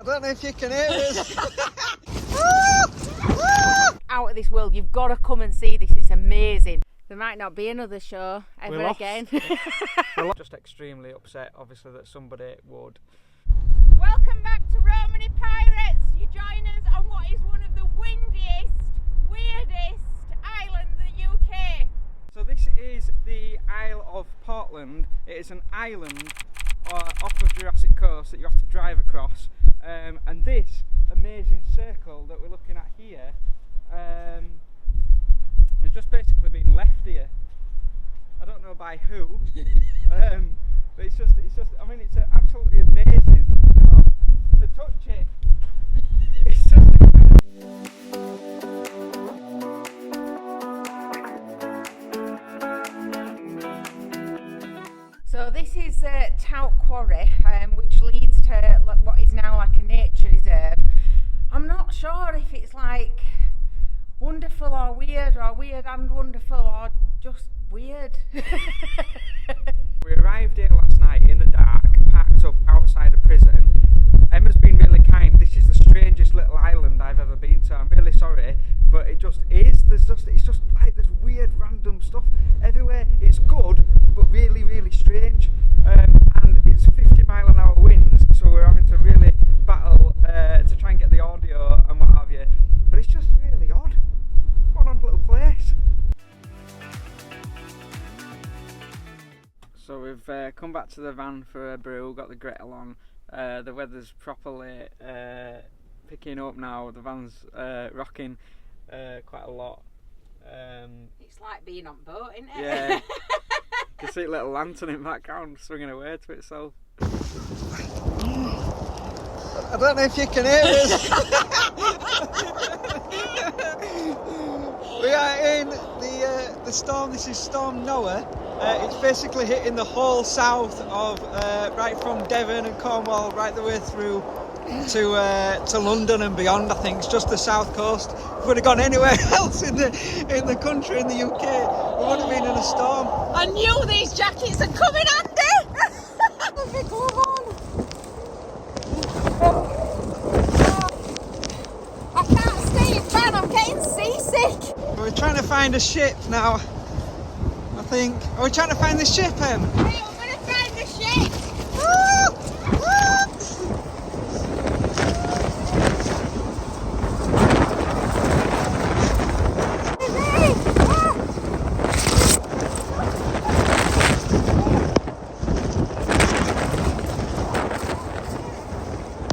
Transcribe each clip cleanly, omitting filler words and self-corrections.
I don't know if you can hear us. Out of this world, you've got to come and see this, it's amazing. There might not be another show ever again. We're just extremely upset, obviously, that somebody would. Welcome back to Romany Pirates. You join us on what is one of the windiest, weirdest islands in the UK. So this is the Isle of Portland. It is an island off of Jurassic Coast that you have to drive across. And this amazing circle that we're looking at here has just basically been left here. I don't know by who, but it's just, I mean, it's absolutely amazing, you know, to touch it. It's just So this is Tout Quarry, which leads to what is now like a nature reserve. I'm not sure if it's like wonderful or weird and wonderful or just weird. We arrived here last night in the dark, parked up outside a prison. Emma's been really kind. This is the strangest little island I've ever been to. I'm really sorry, but it just is. It's just like there's weird random stuff everywhere. It's good, but really, really strange. And it's 50-mile-an-hour winds, so we're having to really battle to try and get the audio and what have you. But it's just really odd. What an odd little place. So we've come back to the van for a brew, got the griddle on. The weather's properly picking up now. The van's rocking quite a lot. It's like being on boat, isn't it? Yeah. You see a little lantern in the background swinging away to itself. I don't know if you can hear us. We are in the storm. This is Storm Noah. It's basically hitting the whole south of right from Devon and Cornwall right the way through to London and beyond. I think it's just the south coast. If we'd have gone anywhere else in the country, in the UK, we would have been in a storm. I knew these jackets are coming handy. Come on. I can't stay in bed, I'm getting seasick. We're trying to find a ship now, I think. Are we trying to find the ship, Em? Hey, we're going to find the ship.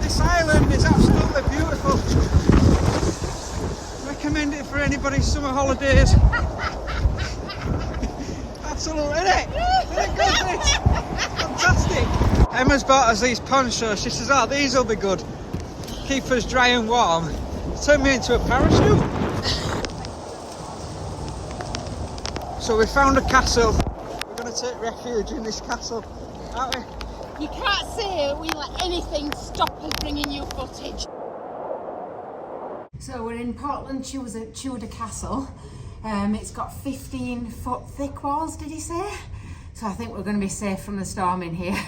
This island is absolutely beautiful. Recommend it for anybody's summer holidays. Absolutely, isn't it? Isn't it good, this? Fantastic. Emma's bought us these ponchos. She says, oh, these will be good. Keep us dry and warm. Turn me into a parachute. So we found a castle. We're going to take refuge in this castle, aren't we? You can't say we let anything stop us bringing you footage. So we're in Portland Tudor Castle. It's got 15-foot thick walls, did he say? So I think we're going to be safe from the storm in here.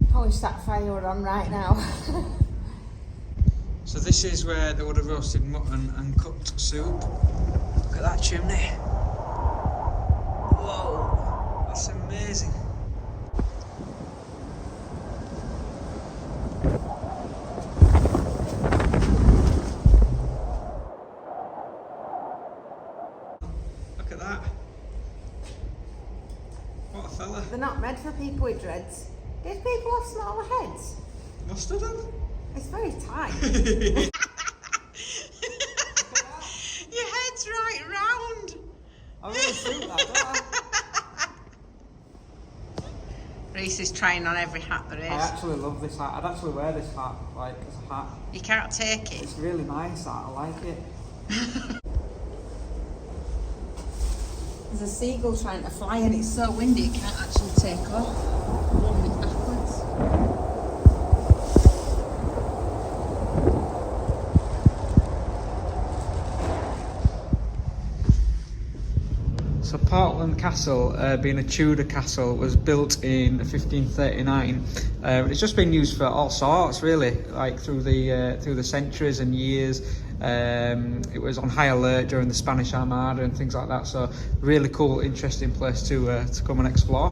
Polish that fire on right now. So this is where they would have roasted mutton and cooked soup. Look at that chimney. Whoa, that's amazing. Look at that. What a fella. They're not made for people with dreads. Did people have smaller heads? Must have done. It's very tight. Your head's right round. I really suit that, don't I? Reese is trying on every hat there is. I actually love this hat. I'd actually wear this hat, like, as a hat. You can't take it. It's really nice, that. I like it. There's a seagull trying to fly and it's so windy it can't actually take off. Rolling backwards. So Portland Castle, being a Tudor castle, was built in 1539. It's just been used for all sorts, really, like through the centuries and years. It was on high alert during the Spanish Armada and things like that. So really cool, interesting place to come and explore.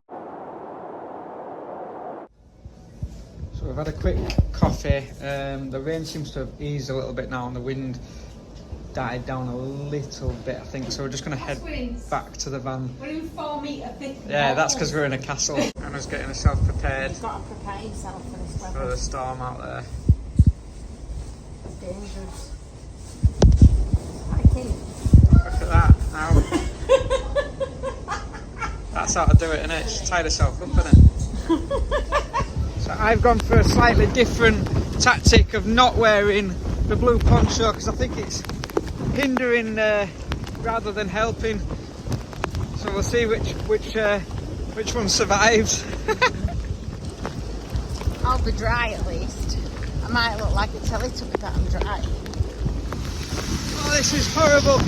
So we've had a quick coffee. The rain seems to have eased a little bit now, and the wind died down a little bit, I think. So we're just going to head back to the van. We're in 4 metre thick. Yeah, that's because we're in a castle. Anna's getting herself prepared. You've got to prepare yourself for this weather. For the storm out there. It's dangerous. Hiking. Look at that now. That's how to do it, innit? She's tied herself up, innit? So I've gone for a slightly different tactic of not wearing the blue poncho because I think it's hindering rather than helping. So we'll see which one survives. I'll be dry at least. I might look like a Teletubby, but I'm dry. Oh, this is horrible.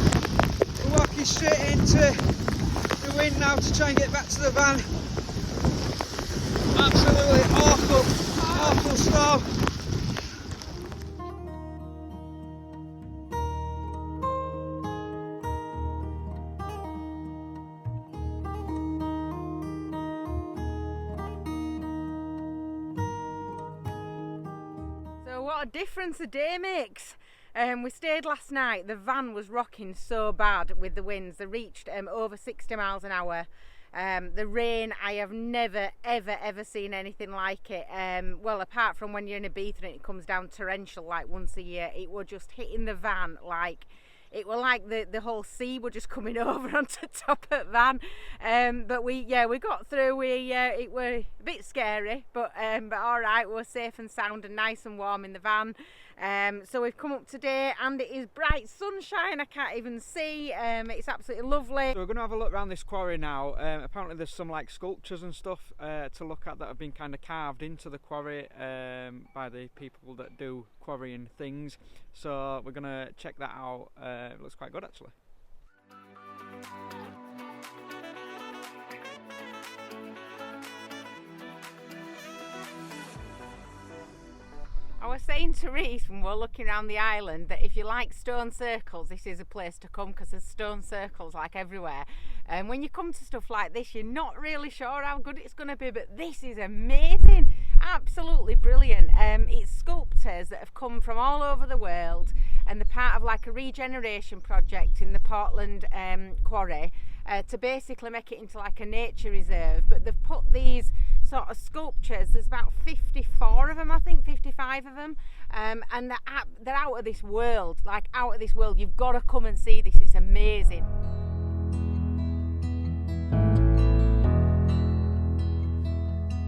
We're walking straight into the wind now to try and get back to the van. Absolutely awful storm. So what a difference a day makes. We stayed last night. The van was rocking so bad with the winds. They reached over 60 miles an hour. The rain, I have never ever seen anything like it. Well, apart from when you're in Ibiza and it comes down torrential like once a year, it was just hitting the van like it were like the whole sea were just coming over onto top of the van. But we got through. It were a bit scary, but all right, we were safe and sound and nice and warm in the van. So we've come up today and it is bright sunshine. I can't even see. It's absolutely lovely. So we're going to have a look around this quarry now. Apparently there's some like sculptures and stuff to look at that have been kind of carved into the quarry by the people that do quarrying things. So we're going to check that out. It looks quite good actually. I was saying to Reese when we were looking around the island that if you like stone circles, this is a place to come because there's stone circles like everywhere. And when you come to stuff like this, you're not really sure how good it's going to be, but this is amazing, absolutely brilliant. It's sculptors that have come from all over the world, and they're part of like a regeneration project in the Portland quarry to basically make it into like a nature reserve. But they've put these sort of sculptures, there's about 54 of them, I think 55 of them, and they're out of this world, like out of this world. You've got to come and see this, it's amazing.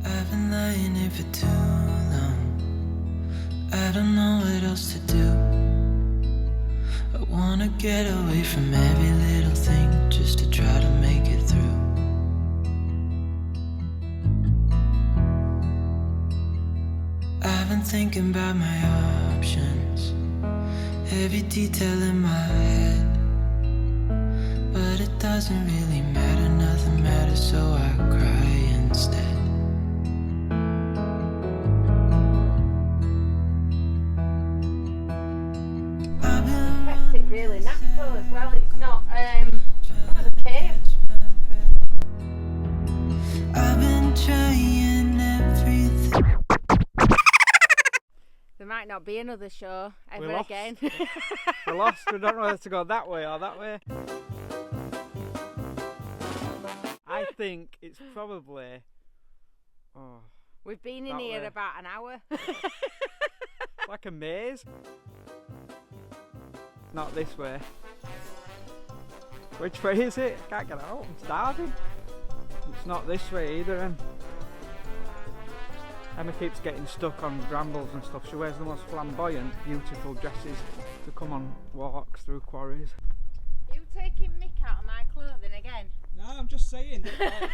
I've been lying here for too long, I don't know what else to do. I wanna get away from every little thing just to try to make it through. I've been thinking about my options, every detail in my head, but it doesn't really matter, nothing matters, so I cry instead. Kept it really natural as well, it's not a cave. I've been trying everything. There might not be another show ever We're lost. again. We're lost, we don't know whether to go that way or that way. I think it's probably... Oh, We've been in That here way. about an hour. like a maze. Not this way. Which way is it? I can't get out, I'm starving. It's not this way either then. Emma keeps getting stuck on brambles and stuff. She wears the most flamboyant, beautiful dresses to come on walks through quarries. You taking mick out of my clothing again? No, I'm just saying that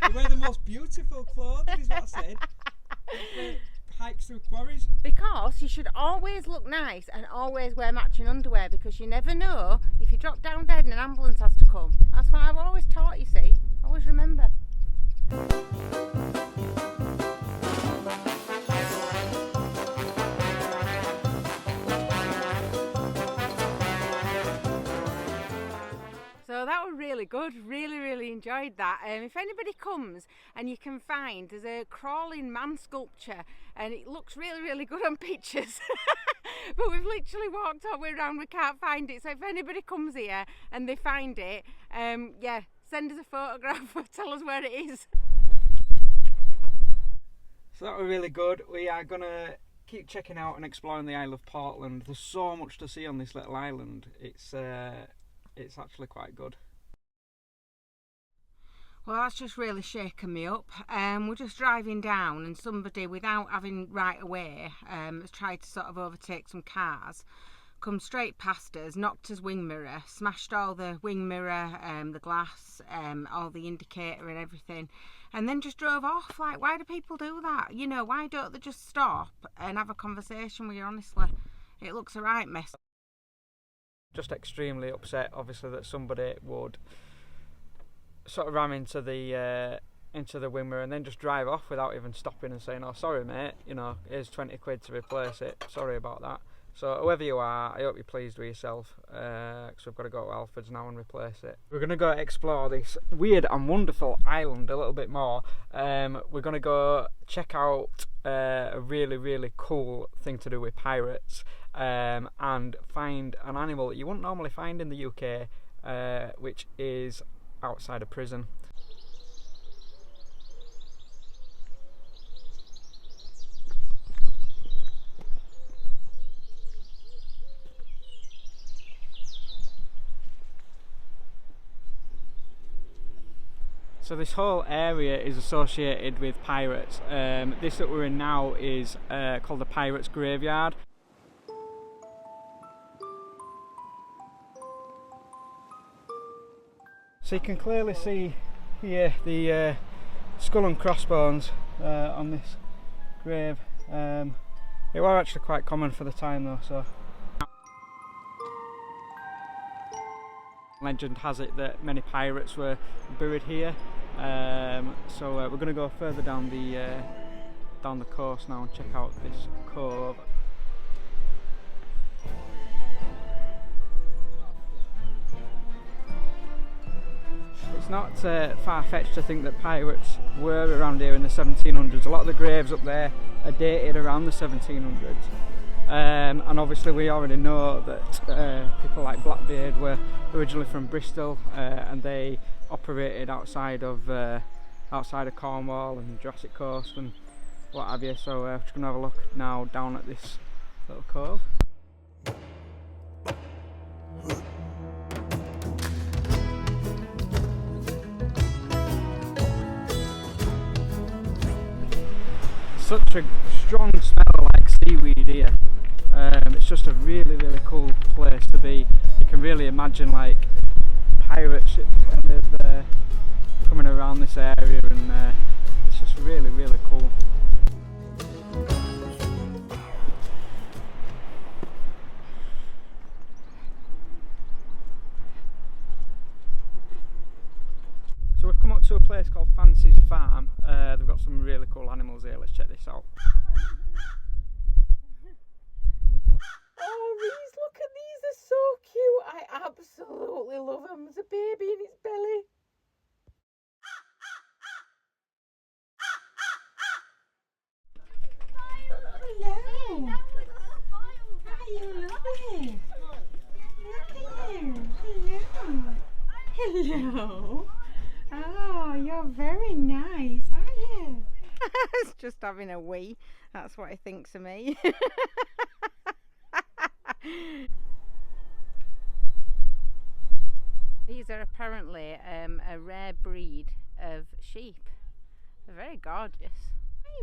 you wear the most beautiful clothing is what I said. hikes through quarries? Because you should always look nice and always wear matching underwear, because you never know if you drop down dead and an ambulance has to come. That's what I've always taught, you see. Always remember. So that was really good, really enjoyed that. If anybody comes and you can find, there's a crawling man sculpture and it looks really good on pictures. But we've literally walked all the way around, we can't find it. So if anybody comes here and they find it, yeah, send us a photograph or tell us where it is. So that was really good. We are gonna keep checking out and exploring the Isle of Portland. There's so much to see on this little island. It's actually quite good. Well, that's just really shaken me up. We're just driving down and somebody, without having right away, has tried to sort of overtake some cars, come straight past us, knocked us wing mirror, smashed all the wing mirror, the glass, all the indicator and everything, and then just drove off. Like, why do people do that? You know, why don't they just stop and have a conversation with you? Honestly, it looks a right mess. Just extremely upset, obviously, that somebody would sort of ram into the wing mirror and then just drive off without even stopping and saying, "Oh, sorry, mate. You know, here's 20 quid to replace it. Sorry about that." So whoever you are, I hope you're pleased with yourself, because we've got to go to Alfred's now and replace it. We're going to go explore this weird and wonderful island a little bit more. We're going to go check out a really cool thing to do with pirates, and find an animal that you wouldn't normally find in the UK, which is outside a prison. So this whole area is associated with pirates. This that we're in now is called the Pirates Graveyard. So you can clearly see here the skull and crossbones on this grave. It was actually quite common for the time though, so. Legend has it that many pirates were buried here, so we're going to go further down the coast now and check out this cove. It's not far-fetched to think that pirates were around here in the 1700s. A lot of the graves up there are dated around the 1700s. And obviously we already know that people like Blackbeard were originally from Bristol, and they operated outside of Cornwall and Jurassic Coast and what have you. So we're just going to have a look now down at this little cove. Such a strong smell like seaweed here. It's just a really cool place to be. You can really imagine like pirate ships kind of coming around this area, and it's just really cool. So we've come up to a place called Fancy's Farm. They've got some really cool animals here. Let's check this out. Oh, Reese, look at these, they're so cute. I absolutely love them. There's a baby in its belly. Hello. Are you lovely? Look at you. Hello. Oh, you're very nice, aren't you? It's just having a wee. That's what he thinks of me. These are apparently a rare breed of sheep. They're very gorgeous.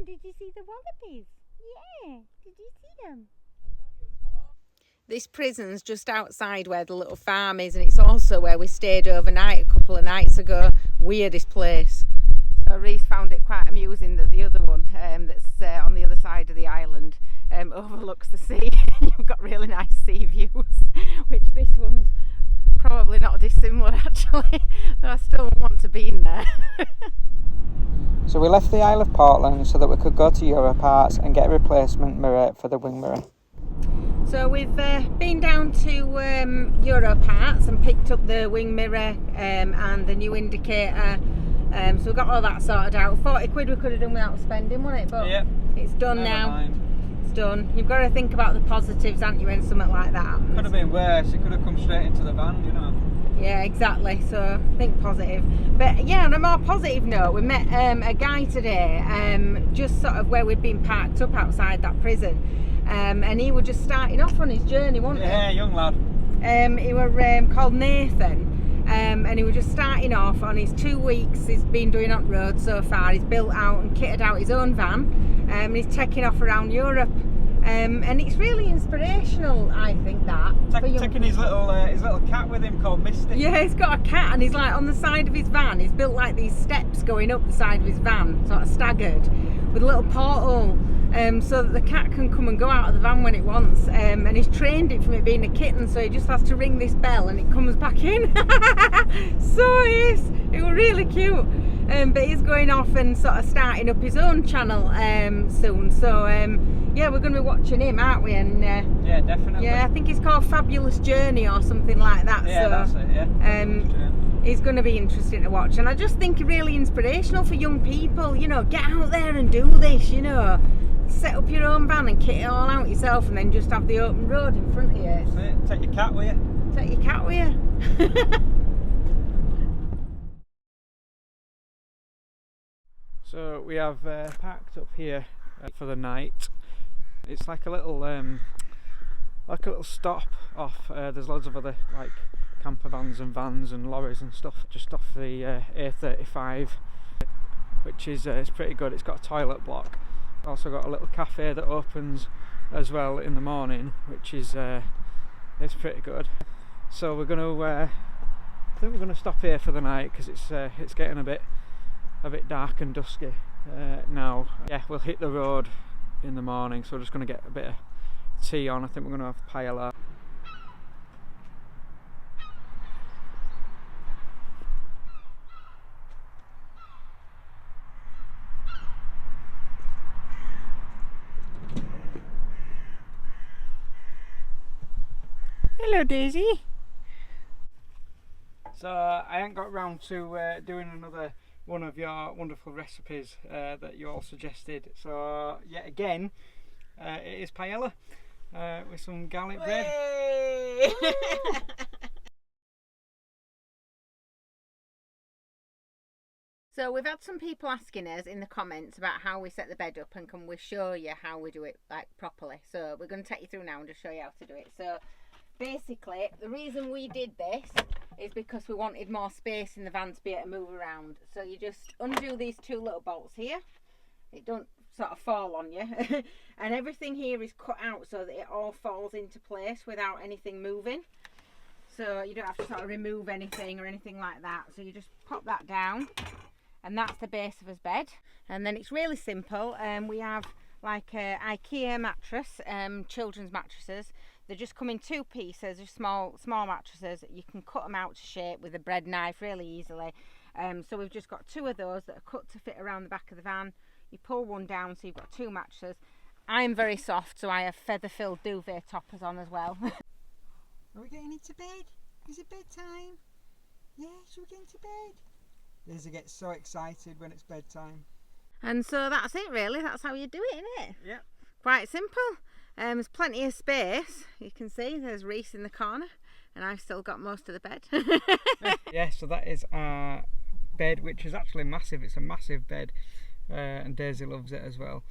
Did you see the wallabies? Yeah, did you see them? This prison's just outside where the little farm is, and it's also where we stayed overnight a couple of nights ago. Weirdest place. So Reese found it quite I'm using the other one that's on the other side of the island, overlooks the sea. You've got really nice sea views, which this one's probably not dissimilar actually, though I still want to be in there. So we left the Isle of Portland so that we could go to Europarts and get a replacement mirror for the wing mirror. So we've been down to Europarts and picked up the wing mirror and the new indicator. So we've got all that sorted out. 40 quid we could have done without spending, wouldn't it? But yep, it's done now. Mind. It's done. You've got to think about the positives, haven't you, when something like that happens. Could have been worse. It could have come straight into the van, you know. Yeah, exactly. So think positive. But yeah, on a more positive note, we met a guy today, just sort of where we'd been parked up outside that prison, and he was just starting off on his journey, wasn't he? Yeah, young lad. He was called Nathan, and he was just starting off on his 2 weeks he's been doing on road so far. He's built out and kitted out his own van, and he's taking off around Europe. And it's really inspirational, I think, that. Taking his little cat with him called Misty. Yeah, he's got a cat, and he's like on the side of his van. He's built like these steps going up the side of his van, sort of staggered, with a little porthole, so that the cat can come and go out of the van when it wants. And he's trained it from it being a kitten, so he just has to ring this bell and it comes back in. So it was really cute. But he's going off and sort of starting up his own channel soon. So yeah, we're going to be watching him, aren't we? And yeah, definitely. Yeah, I think it's called Fabulous Journey or something like that. Yeah, so, that's it. Yeah. It's going to be interesting to watch, and I just think really inspirational for young people. You know, get out there and do this. You know, set up your own van and kit it all out yourself, and then just have the open road in front of you. That's it. Take your cat with you. Take your cat with you. So we have parked up here for the night. It's like a little stop off. There's loads of other like camper vans and vans and lorries and stuff just off the A35, which is it's pretty good. It's got a toilet block. Also got a little cafe that opens as well in the morning, which is it's pretty good. So we're gonna I think we're gonna stop here for the night because it's getting a bit dark and dusky now. Yeah, we'll hit the road in the morning, so we're just going to get a bit of tea on. I think we're going to have paella. Hello, Daisy. So I ain't got round to doing another one of your wonderful recipes that you all suggested. So yet again, it is paella with some garlic bread. So we've had some people asking us in the comments about how we set the bed up, and can we show you how we do it like properly. So we're going to take you through now and just show you how to do it. So basically, the reason we did this is because we wanted more space in the van to be able to move around. So you just undo these two little bolts here. It don't sort of fall on you. And everything here is cut out so that it all falls into place without anything moving. So you don't have to sort of remove anything or anything like that. So you just pop that down, and that's the base of his bed. And then it's really simple. We have like a IKEA mattress, children's mattresses. They just come in two pieces, just small mattresses. You can cut them out to shape with a bread knife really easily. So we've just got two of those that are cut to fit around the back of the van. You pull one down, so you've got two mattresses. I'm very soft, so I have feather-filled duvet toppers on as well. Are we getting into bed? Is it bedtime? Yes, we're getting to bed. Lizzie gets so excited when it's bedtime. And so that's it really, that's how you do it, isn't it? Yeah. Quite simple. There's plenty of space. You can see there's Reese in the corner, and I've still got most of the bed. Yeah, so that is our bed, which is actually massive. It's a massive bed, and Daisy loves it as well.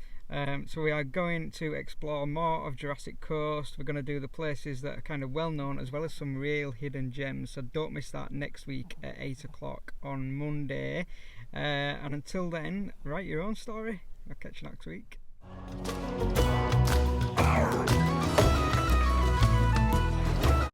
So we are going to explore more of Jurassic Coast. We're going to do the places that are kind of well known, as well as some real hidden gems. So don't miss that next week at 8 o'clock on Monday. And until then, write your own story. I'll catch you next week.